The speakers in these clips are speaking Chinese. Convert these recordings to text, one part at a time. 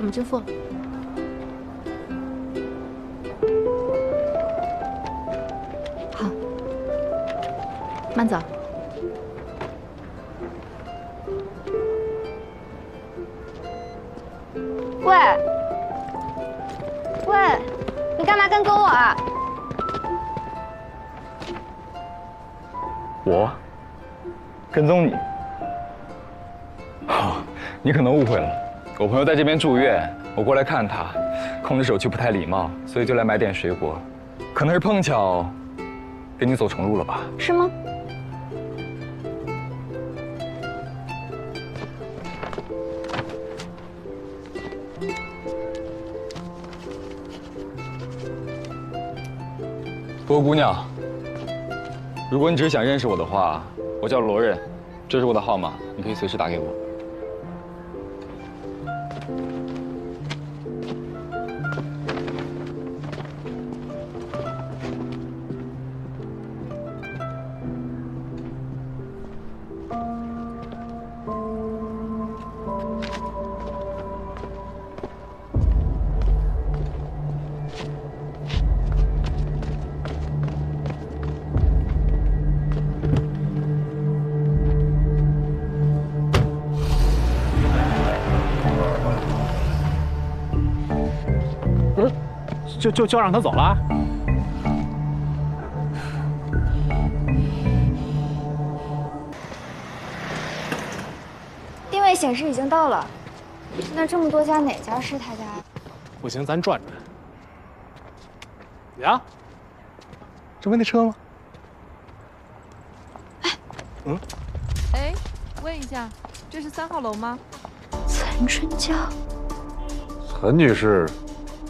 们支付了。好，慢走。喂，喂，你干嘛跟踪我啊？我跟踪你？哦，你可能误会了，我朋友在这边住院，我过来看他，控制手气不太礼貌，所以就来买点水果，可能是碰巧，跟你走重路了吧？是吗？波姑娘，如果你只是想认识我的话，我叫罗任，这是我的号码，你可以随时打给我。就让他走了？定位显示已经到了。那这么多家，哪家是他家呀？不行，咱转转。呀，这不那车吗？哎，问一下，这是3号楼吗？岑春娇，陈女士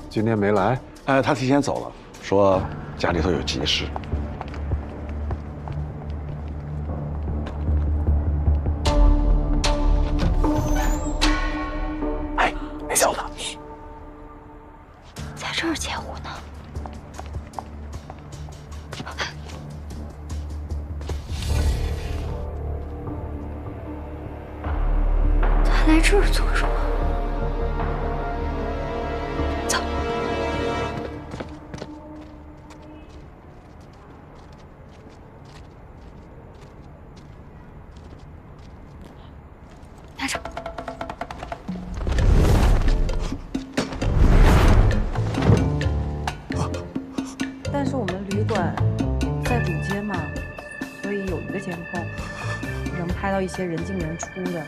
今天没来。他提前走了，说家里头有急事。哎，那小子，在这儿截胡呢。他来这儿做什么？走。拿着。但是我们旅馆在主街嘛，所以有一个监控，能拍到一些人进人出的。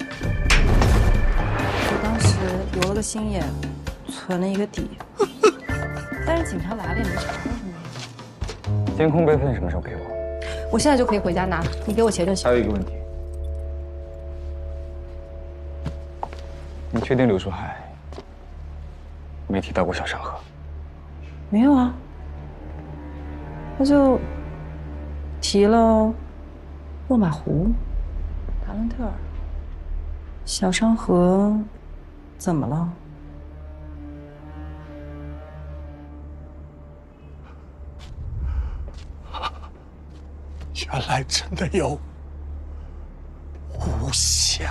我当时留了个心眼，存了一个底，但是警察来了也没查到什么。监控备份什么时候给我？我现在就可以回家拿，你给我钱就行。还有一个问题，你确定柳树海没提到过小山河？没有啊，他就提了落马湖、达伦特尔、小山河，怎么了？原来真的有无暇。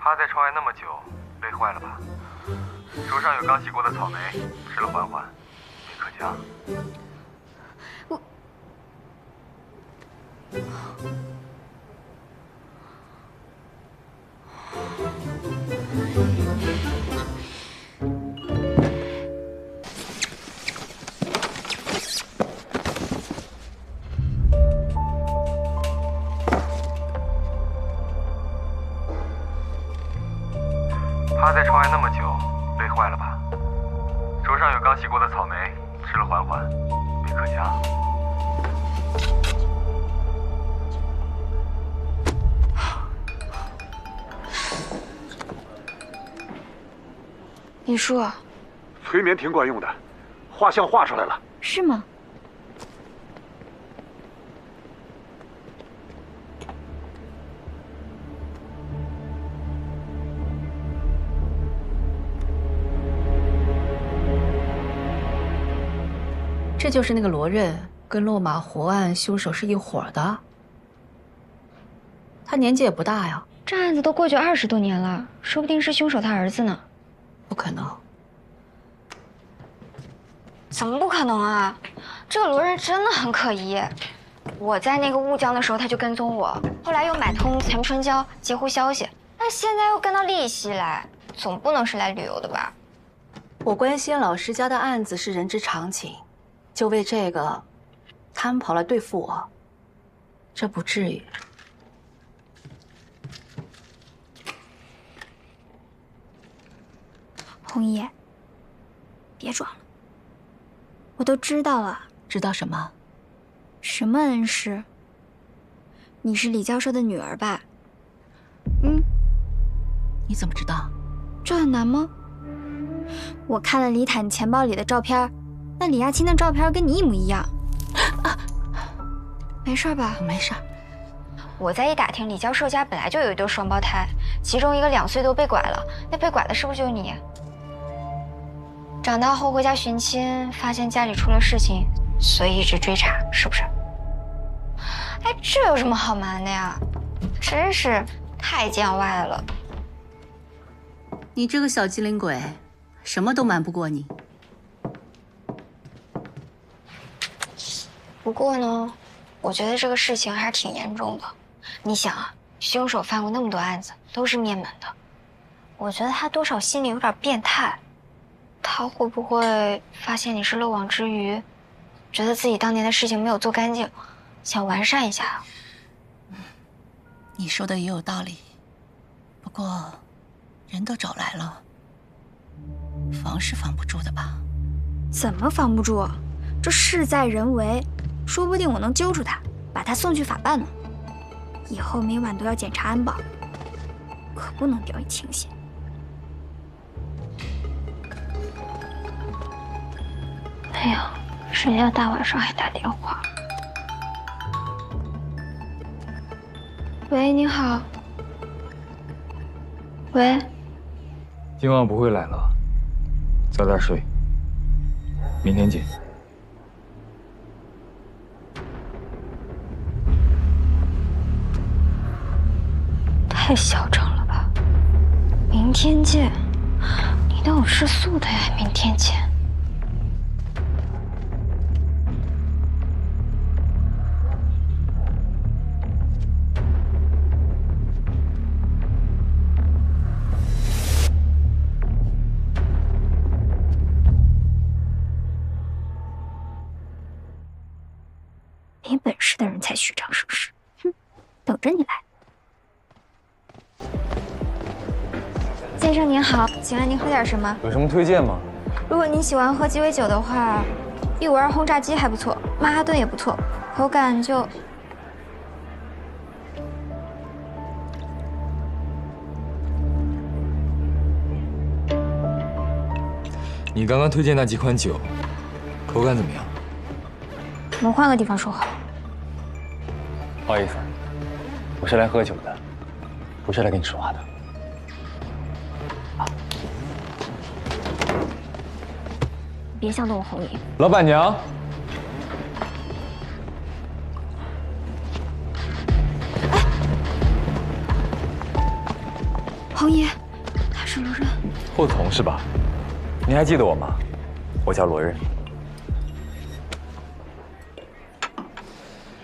趴在窗外那么久，累坏了吧？手上有刚洗过的草莓，吃了缓缓，没可加。趴在窗外那么久，累坏了吧？手上有刚洗过的草莓，吃了缓缓，没可加。李叔，催眠挺管用的，画像画出来了。是吗？这就是那个罗任跟落马湖案凶手是一伙的。他年纪也不大呀，这案子都过去20多年了，说不定是凶手他儿子呢。不可能。怎么不可能啊？这个罗任真的很可疑。我在那个乌江的时候，他就跟踪我，后来又买通残春娇截胡消息，那现在又跟到丽溪来，总不能是来旅游的吧？我关心老师家的案子是人之常情，就为这个，他们跑来对付我，这不至于。红姨，别装了，我都知道了。知道什么？什么恩师？你是李教授的女儿吧？你怎么知道？这很难吗？我看了李坦钱包里的照片，那李亚青的照片跟你一模一样。没事吧？没事。我再一打听，李教授家本来就有一对双胞胎，其中一个2岁多被拐了，那被拐的是不是就是你？长大后回家寻亲，发现家里出了事情，所以一直追查，是不是？哎，这有什么好瞒的呀？真是太见外了。你这个小机灵鬼，什么都瞒不过你。不过呢，我觉得这个事情还是挺严重的。你想啊，凶手犯过那么多案子，都是灭门的。我觉得他多少心里有点变态。他会不会发现你是漏网之鱼，觉得自己当年的事情没有做干净，想完善一下？你说的也有道理，不过人都找来了，防是防不住的吧？怎么防不住？这事在人为，说不定我能揪住他，把他送去法办呢。以后每晚都要检查安保，可不能掉以轻心。哎呀，谁呀？大晚上还打电话？喂，你好。喂。今晚不会来了，早点睡，明天见。太嚣张了吧！明天见，你都有吃素的呀，明天见。没本事的人才虚张声势，哼，等着你来。先生您好，请问您喝点什么？有什么推荐吗？如果您喜欢喝鸡尾酒的话，152轰炸机还不错，曼哈顿也不错，口感就……你刚刚推荐那几款酒，口感怎么样？我们换个地方说好。不好意思，我是来喝酒的，不是来跟你说话的。别想动我红姨。老板娘，彭姨，他是罗刃。霍从是吧？你还记得我吗？我叫罗刃。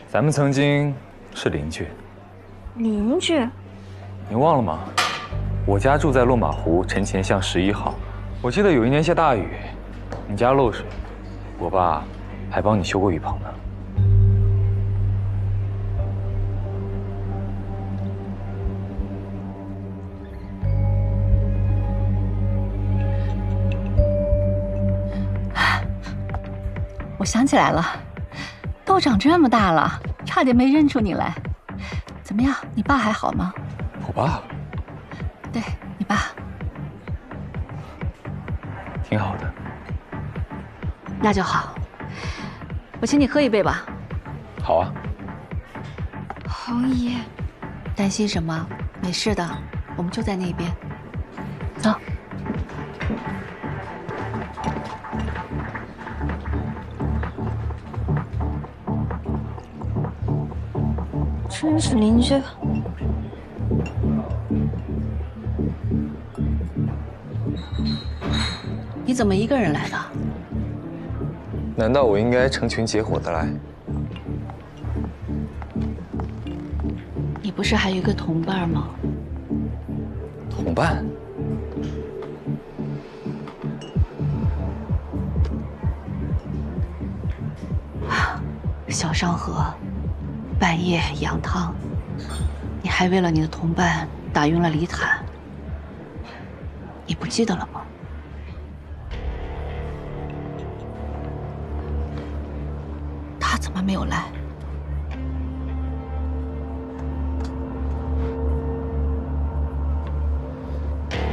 咱们曾经是邻居。邻居？你忘了吗？我家住在落马湖陈前巷11号。我记得有一年下大雨，你家漏水，我爸还帮你修过雨棚呢。我想起来了，都长这么大了，差点没认出你来。怎么样，你爸还好吗？我爸？对，你爸。挺好的。那就好，我请你喝一杯吧。好啊。彭姨，担心什么？没事的，我们就在那边。走。真是邻居。你怎么一个人来的？难道我应该成群结伙的来？你不是还有一个同伴吗？同伴？小商河，半夜羊汤，你还为了你的同伴打晕了李坦，你不记得了吗？他怎么没有来？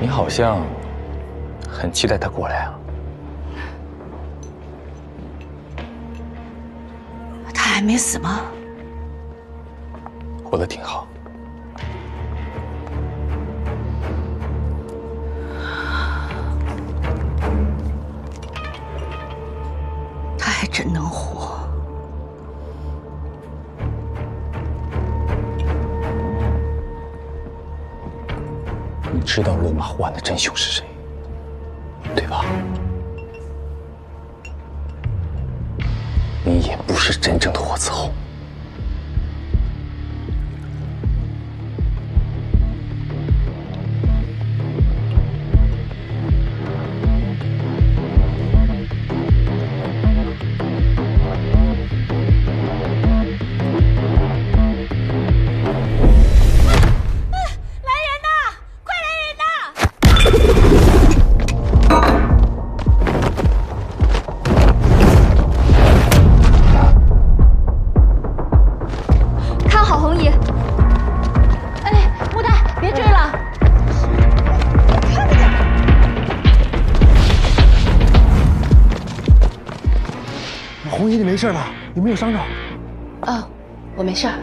你好像很期待他过来啊。他还没死吗？活得挺好。他还真能活。你知道落马湖岸的真凶是谁，对吧？你也不是真正的火伺候。红姨，你没事吧？你没有伤着？哦，我没事儿。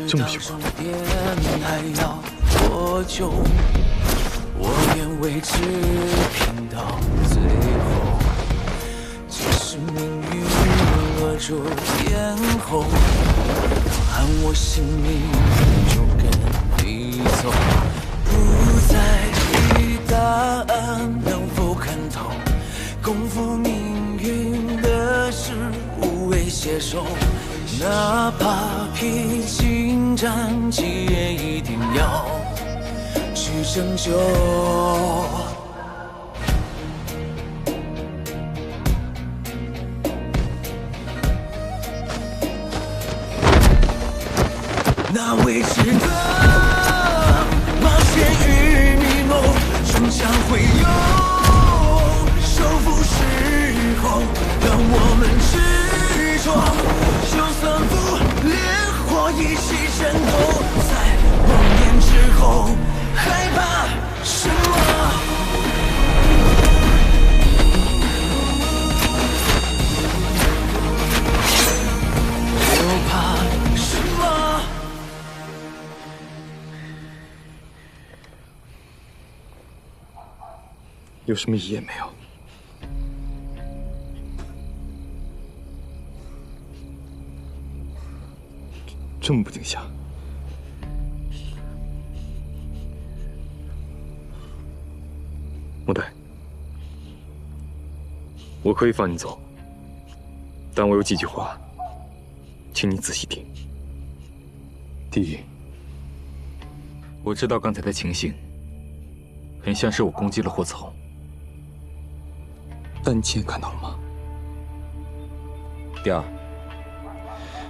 这么喜欢还要多久？我愿为之拼到最后。即使命运扼住咽喉，喊我性命就跟你走。不在意答案能否看透，共赴命运的事无谓携手。哪怕披荆斩棘，也一定要去拯救。那未知的冒险与迷梦，终将会有收复时候，让我们执着，就算不烈火一起战斗，在光年之后，害怕什么？又怕什么？有什么意义也没有。这么不惊吓？莫代，我可以放你走，但我有几句话，请你仔细听。第一，我知道刚才的情形很像是我攻击了霍子红，但你亲眼看到了吗？第二，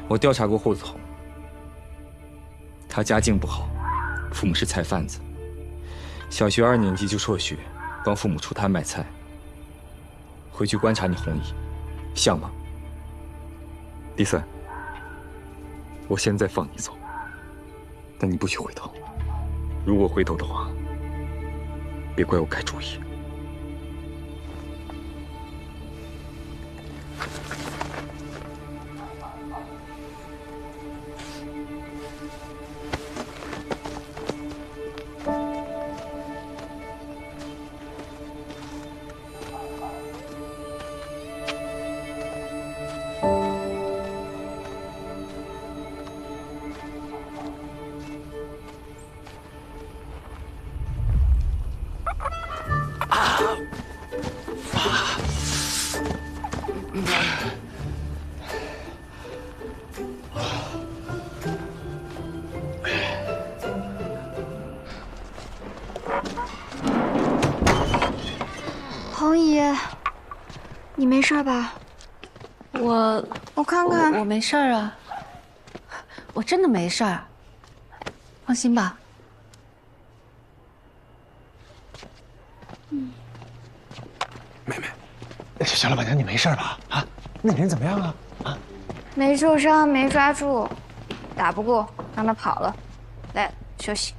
我调查过霍子红。他家境不好，父母是菜贩子，小学2年级就辍学，帮父母出摊卖菜。回去观察你红姨，像吗？第三，我现在放你走，但你不许回头。如果回头的话，别怪我改主意。红姨，你没事吧？我看看，我没事儿啊，我真的没事儿，放心吧。妹妹，小老板娘，你没事吧？啊，那人怎么样啊？啊，没受伤，没抓住，打不过，让他跑了。来，休息。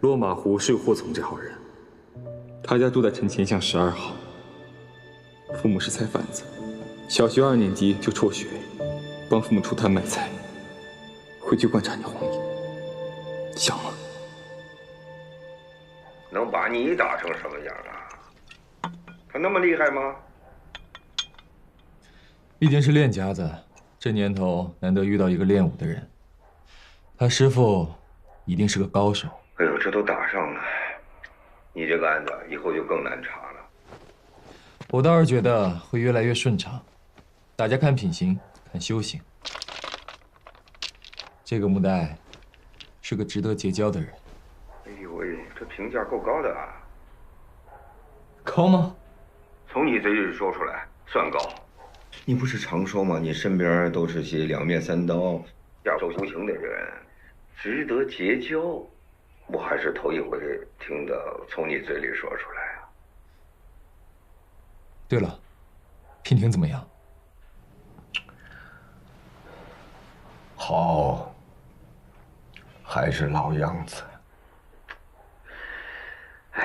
落马湖是个霍从这号人，他家住在城前巷12号，父母是菜贩子，小学2年级就辍学，帮父母出摊卖菜。回去观察你红姨，像吗？能把你打成什么样啊？他那么厉害吗？毕竟是练家子，这年头难得遇到一个练武的人，他师傅一定是个高手。哎呦，这都打上了，你这个案子以后就更难查了。我倒是觉得会越来越顺畅，大家看品行，看修行。这个穆代是个值得结交的人。哎呦喂，这评价够高的啊！高吗？从你嘴里说出来算高。你不是常说吗？你身边都是些两面三刀、下手无情的人，值得结交。我还是头一回听到从你嘴里说出来啊。对了，品婷怎么样？好，还还是老样子。哎，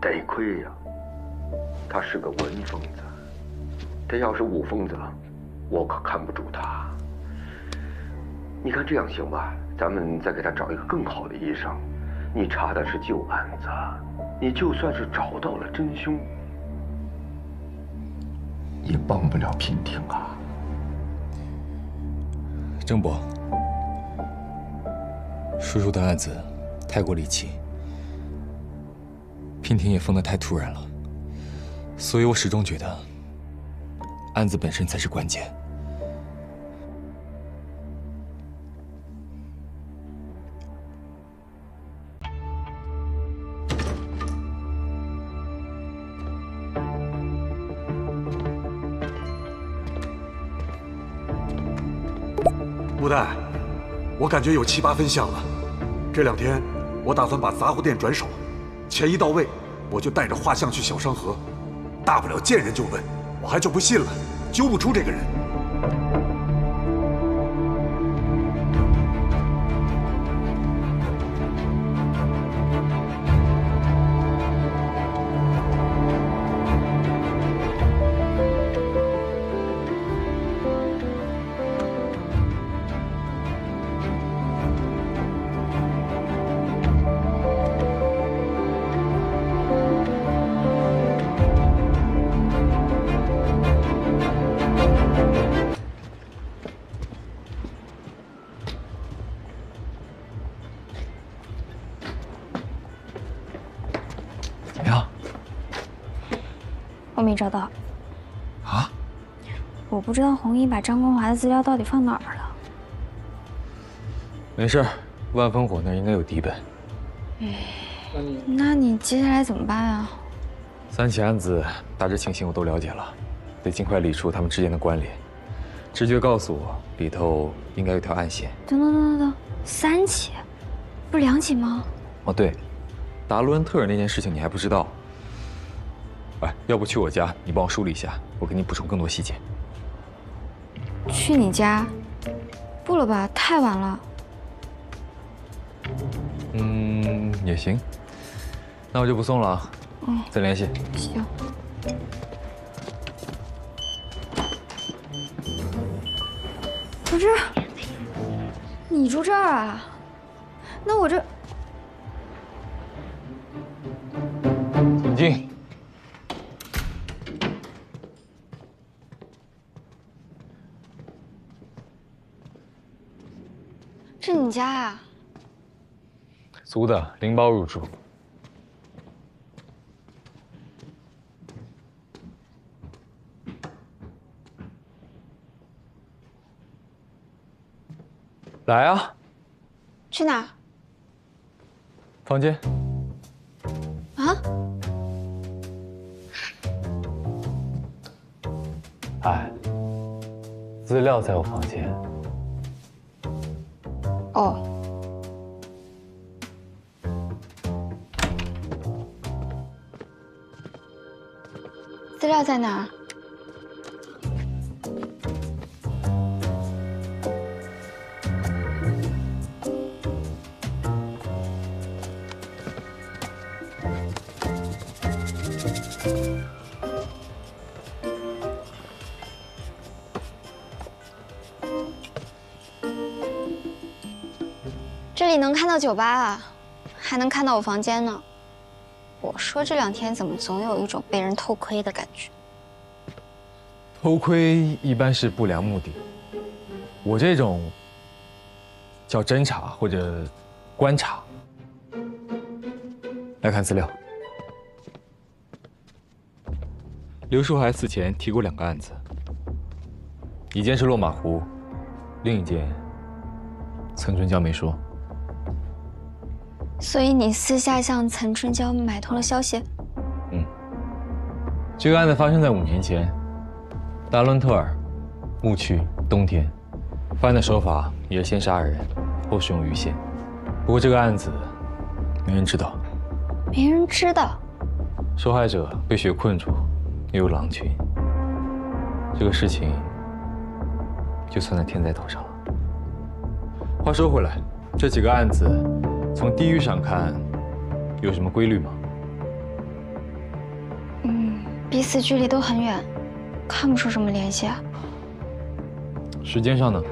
得亏呀，他是个文疯子，他要是武疯子，我可看不住他。你看这样行吧？咱们再给他找一个更好的医生。你查的是旧案子，你就算是找到了真凶，也帮不了娉婷啊。郑伯，叔叔的案子太过离奇，娉婷也疯得太突然了，所以我始终觉得案子本身才是关键。布袋，我感觉有7、8分像了。这2天，我打算把杂货店转手，钱一到位，我就带着画像去小商河，大不了见人就问，我还就不信了，揪不出这个人。我没找到。啊？我不知道红衣把张光华的资料到底放哪儿了。没事，万烽火那应该有底本。那你接下来怎么办啊3起案子大致情形我都了解了，得尽快理出他们之间的关联。直觉告诉我，里头应该有条暗线。等，3起，不是2起吗？哦对，达伦特尔那件事情你还不知道。哎，要不去我家，你帮我梳理一下，我给你补充更多细节。去你家？不了吧，太晚了。也行。那我就不送了啊。再联系。行。不是，你住这儿啊？那我这……请进。这你家呀？租的，拎包入住。来啊！去哪儿？房间。啊？哎，资料在我房间。哦。资料在哪儿？这里能看到酒吧啊，还能看到我房间呢。我说这2天怎么总有一种被人偷窥的感觉？偷窥一般是不良目的，我这种叫侦查或者观察。来看资料，刘树海死前提过2个案子，一件是落马湖，另一件岑春娇没说。所以你私下向岑春娇买通了消息？这个案子发生在5年前，达伦特尔牧区冬天，犯案的手法也是先杀人，后使用鱼线。不过这个案子没人知道。没人知道。受害者被雪困住，又有狼群，这个事情就算在天灾头上了。话说回来，这几个案子从地域上看，有什么规律吗？彼此距离都很远，看不出什么联系啊。时间上呢？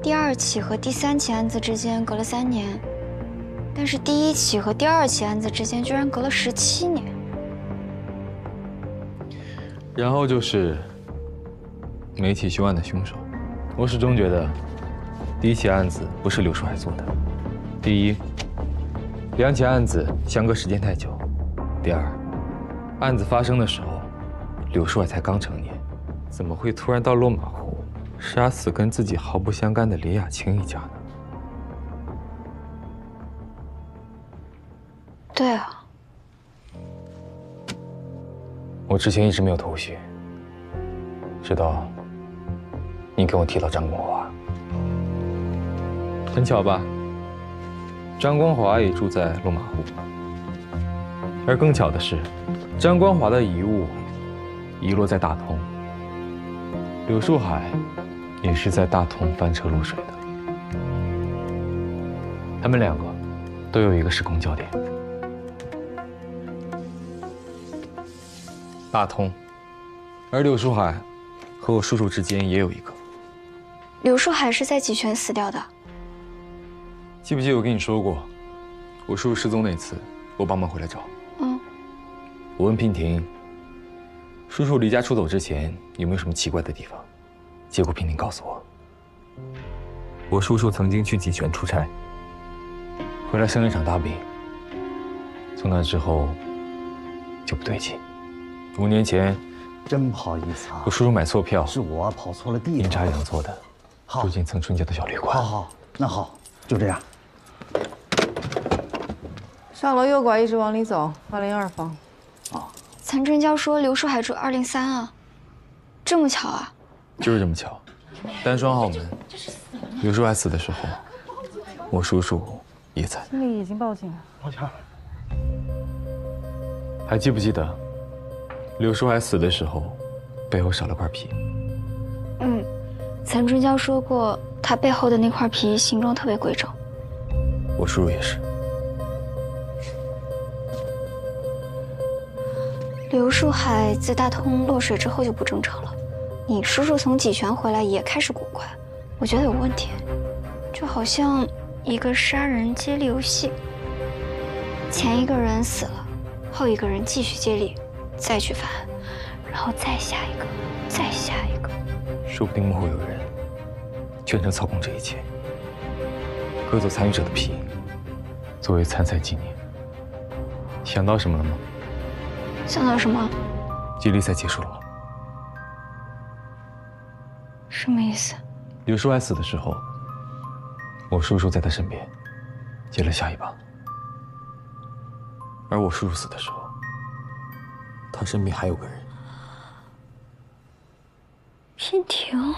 第2起和第3起案子之间隔了3年，但是第1起和第2起案子之间居然隔了17年。然后就是每起凶案的凶手，我始终觉得第1起案子不是刘树海做的。第一，2起案子相隔时间太久；第二，案子发生的时候，刘树海才刚成年，怎么会突然到落马湖杀死跟自己毫不相干的李雅青一家呢？对啊，我之前一直没有头绪，直到你跟我提到张光华，很巧吧？张光华也住在落马湖，而更巧的是，张光华的遗物遗落在大同，柳树海也是在大同翻车落水的。他们2个都有一个时空焦点，大同，而柳树海和我叔叔之间也有一个。柳树海是在济泉死掉的。记不记得我跟你说过，我叔叔失踪那次，我帮忙回来找。我问娉婷，叔叔离家出走之前有没有什么奇怪的地方？结果娉婷告诉我叔叔曾经去济泉出差，回来生了一场大病。从那之后就不对劲。5年前，真不好意思啊，我叔叔买错票，是我跑错了地方，阴差阳错的住进曾春家的小旅馆。好，那好，就这样。上楼右拐，一直往里走，202房。残春娇说刘树海住203啊，这么巧啊？就是这么巧，单双号门。刘树海死的时候，我叔叔也在。经理已经报警了。抱歉。还记不记得，刘树海死的时候，背后少了块皮？残春娇说过，他背后的那块皮形状特别规整。我叔叔也是。刘树海自大通落水之后就不正常了，你叔叔从济泉回来也开始古怪，我觉得有问题，就好像一个杀人接力游戏，前一个人死了，后一个人继续接力，再去犯案，然后再下一个，再下一个。说不定幕后有人全程操控这一切，割走参与者的皮，作为参赛纪念。想到什么了吗？想到什么？接力赛结束了吗？什么意思？刘树海死的时候，我叔叔在他身边，接了下一棒。而我叔叔死的时候，他身边还有个人。娉婷。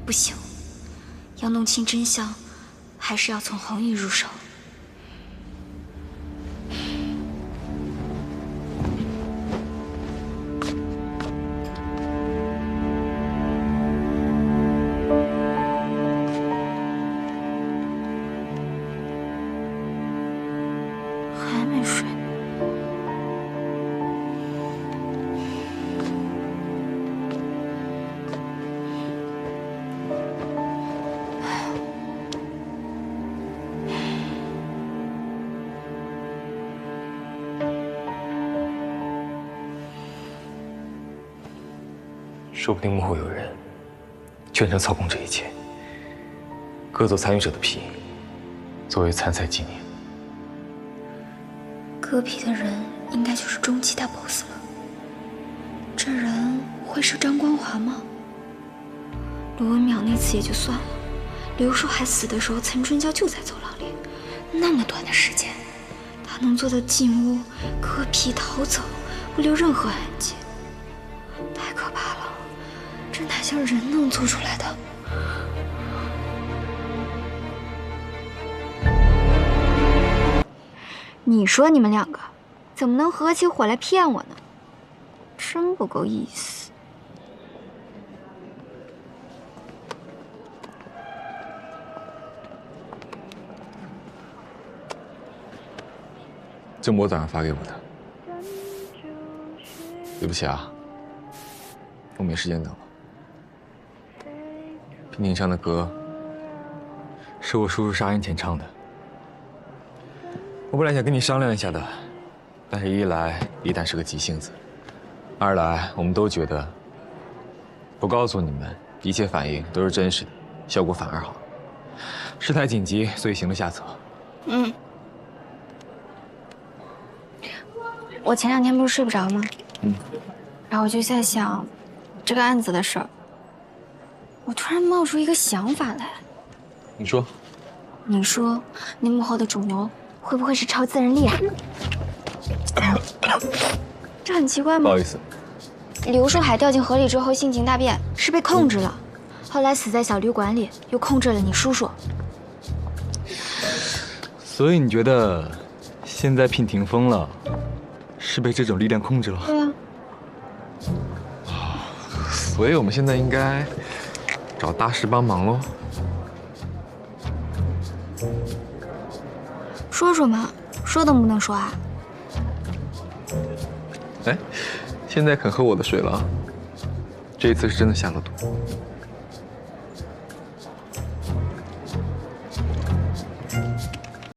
不行，要弄清真相，还是要从恒宇入手。还没睡呢。说不定幕后有人全程操控这一切，割走参与者的皮，作为参赛纪念。割皮的人应该就是中期大 boss 了。这人会是张光华吗？罗文淼那次也就算了，刘树海死的时候，岑春娇就在走廊里，那么短的时间，他能做到进屋、割皮、逃走，不留任何痕迹，太可怕了，这哪像人能做出来的？你说你们两个怎么能合起伙来骗我呢？真不够意思。郑博早上发给我的。对不起啊，我没时间等了。平顶上的歌是我叔叔杀人前唱的。我本来想跟你商量一下的，但是一来李坦是个急性子，二来我们都觉得不告诉你们一切反应都是真实的，效果反而好。事态紧急，所以行了下策。我前2天不是睡不着吗？然后我就在想这个案子的事儿，我突然冒出一个想法来。你说，你说那幕后的主谋会不会是超自然力啊？这很奇怪吗？不好意思，刘树海掉进河里之后性情大变，是被控制了，后来死在小旅馆里，又控制了你叔叔。所以你觉得现在聘霆锋了，是被这种力量控制了？对啊。所以我们现在应该找大师帮忙喽。说说嘛，说能不能说啊？哎，现在肯喝我的水了，这一次是真的下了毒。